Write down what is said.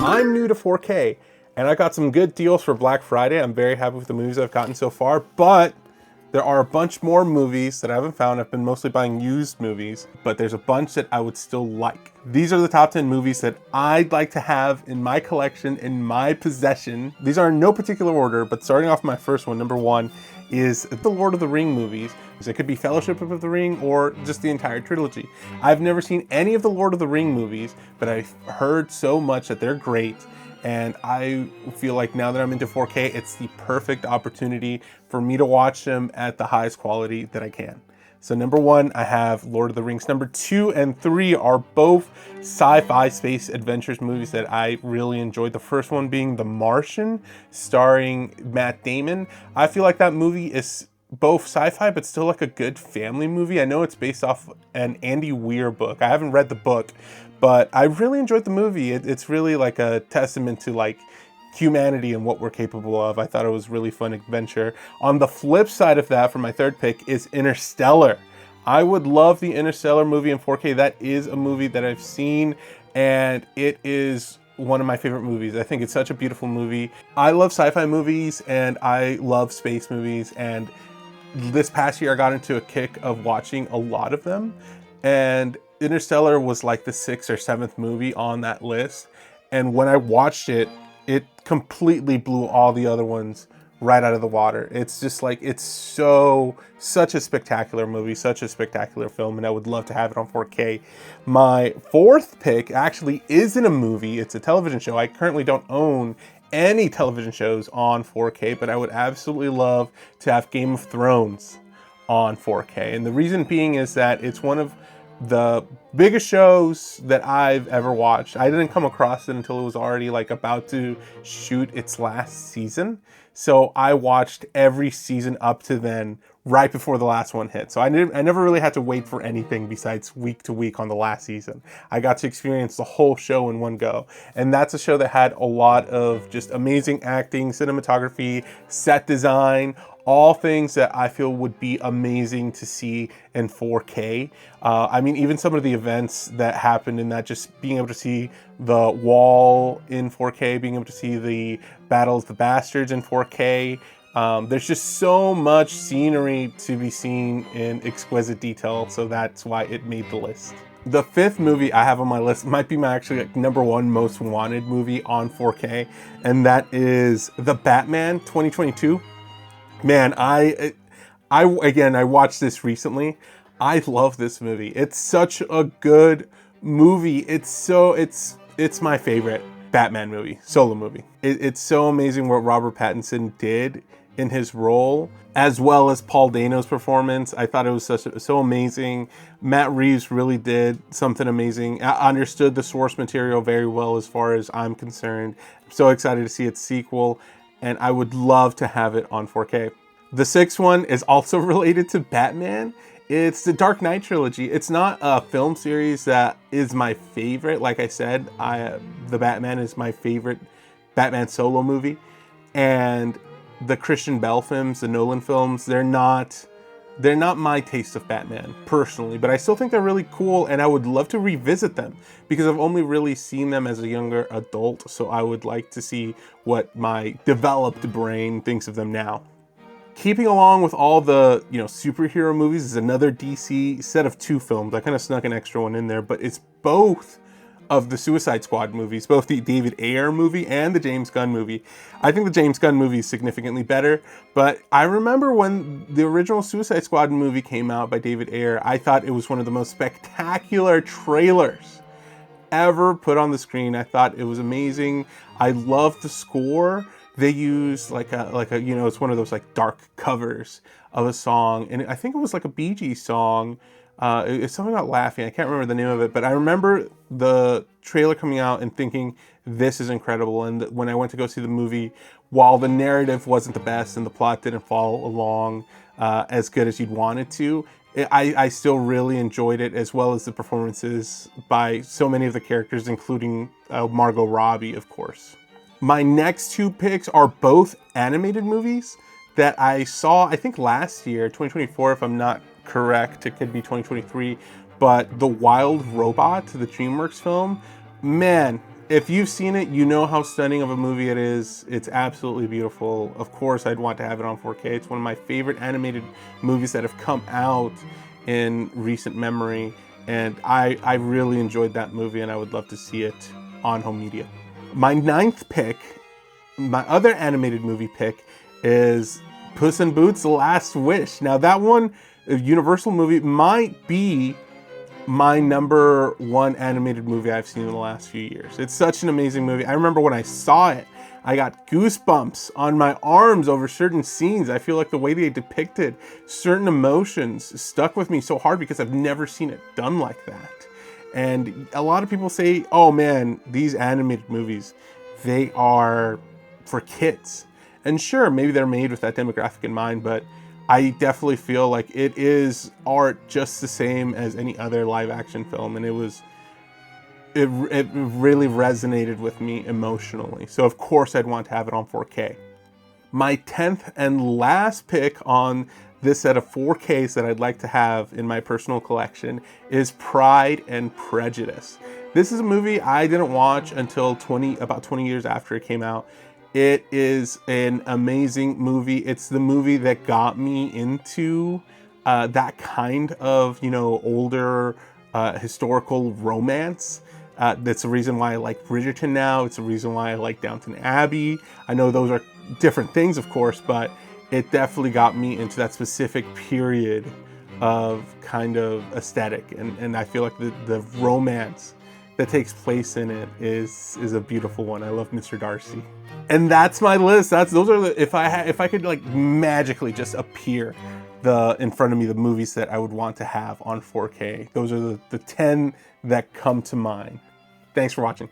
I'm new to 4K, and I got some good deals for Black Friday. I'm very happy with the movies I've gotten so far, but there are a bunch more movies that I haven't found. I've been mostly buying used movies, but there's a bunch that I would still like. These are the top 10 movies that I'd like to have in my collection, in my possession. These are in no particular order, but starting off my first one, number one, is the Lord of the Ring movies. It could be Fellowship of the Ring or just the entire trilogy. I've never seen any of the Lord of the Ring movies, but I've heard so much that they're great. And I feel like now that I'm into 4K, it's the perfect opportunity for me to watch them at the highest quality that I can. So number one, I have Lord of the Rings. Number 2 and 3 are both sci-fi space adventures movies that I really enjoyed. The first one being The Martian, starring Matt Damon. I feel like that movie is both sci-fi, but still like a good family movie. I know it's based off an Andy Weir book. I haven't read the book, but I really enjoyed the movie. It's really like a testament to like humanity and what we're capable of. I thought it was really fun adventure. On the flip side of that, for my third pick, is Interstellar. I would love the Interstellar movie in 4K. That is a movie that I've seen, and it is one of my favorite movies. I think it's such a beautiful movie. I love sci-fi movies and I love space movies, and this past year I got into a kick of watching a lot of them, and Interstellar was like the 6th or 7th movie on that list. And when I watched it, it completely blew all the other ones right out of the water. It's just like, it's such a spectacular movie, such a spectacular film, and I would love to have it on 4K. My fourth pick actually isn't a movie, it's a television show. I currently don't own any television shows on 4K, but I would absolutely love to have Game of Thrones on 4K. And the reason being is that it's one of the biggest shows that I've ever watched. I didn't come across it until it was already like about to shoot its last season. So I watched every season up to then, right before the last one hit. So I never really had to wait for anything besides week to week on the last season. I got to experience the whole show in one go. And that's a show that had a lot of just amazing acting, cinematography, set design, all things that I feel would be amazing to see in 4K. I mean, even some of the events that happened in that, just being able to see the wall in 4K, being able to see the Battle of the Bastards in 4K. There's just so much scenery to be seen in exquisite detail, so that's why it made the list. The fifth movie I have on my list might be my actually like number one most wanted movie on 4K, and that is The Batman 2022. Man, I watched this recently. I love this movie. It's such a good movie. It's my favorite Batman movie, solo movie. It's so amazing what Robert Pattinson did in his role, as well as Paul Dano's performance. I thought it was so amazing. Matt Reeves really did something amazing. I understood the source material very well as far as I'm concerned. I'm so excited to see its sequel, and I would love to have it on 4K. The sixth one is also related to Batman. It's the Dark Knight trilogy. It's not a film series that is my favorite. Like I said, The Batman is my favorite Batman solo movie. And the Christian Bale films, the Nolan films, they're not my taste of Batman personally, but I still think they're really cool, and I would love to revisit them because I've only really seen them as a younger adult, so I would like to see what my developed brain thinks of them now. Keeping along with all the, superhero movies is another DC set of 2 films. I kind of snuck an extra one in there, but it's both of the Suicide Squad movies, both the David Ayer movie and the James Gunn movie. I think the James Gunn movie is significantly better, but I remember when the original Suicide Squad movie came out by David Ayer, I thought it was one of the most spectacular trailers ever put on the screen. I thought it was amazing. I loved the score. They used like a it's one of those like dark covers of a song, and I think it was like a Bee Gees song. It's something about laughing. I can't remember the name of it, but I remember the trailer coming out and thinking, this is incredible. And when I went to go see the movie, while the narrative wasn't the best and the plot didn't follow along as good as you'd want it to, I still really enjoyed it, as well as the performances by so many of the characters, including Margot Robbie, of course. My next 2 picks are both animated movies that I saw, I think last year, 2024, if I'm not correct, it could be 2023, but The Wild Robot, the DreamWorks film, man, If you've seen it, you know how stunning of a movie it is. It's absolutely beautiful. Of course, I'd want to have it on 4K. It's one of my favorite animated movies that have come out in recent memory. And I really enjoyed that movie, and I would love to see it on home media. My ninth pick, my other animated movie pick, is Puss in Boots: The Last Wish. Now that one, a Universal movie, might be my number one animated movie I've seen in the last few years. It's such an amazing movie. I remember when I saw it, I got goosebumps on my arms over certain scenes. I feel like the way they depicted certain emotions stuck with me so hard because I've never seen it done like that. And a lot of people say, oh man, these animated movies, they are for kids. And sure, maybe they're made with that demographic in mind, but I definitely feel like it is art just the same as any other live action film, and it really resonated with me emotionally. So of course I'd want to have it on 4K. My 10th and last pick on this set of 4Ks that I'd like to have in my personal collection is Pride and Prejudice. This is a movie I didn't watch until about 20 years after it came out. It is an amazing movie. It's the movie that got me into that kind of, older historical romance. That's the reason why I like Bridgerton now. It's the reason why I like Downton Abbey. I know those are different things, of course, but it definitely got me into that specific period of kind of aesthetic. And I feel like the romance that takes place in it is a beautiful one. I love Mr. Darcy. And that's my list. Those are the, if I could like magically just appear in front of me the movies that I would want to have on 4K. Those are the 10 that come to mind. Thanks for watching.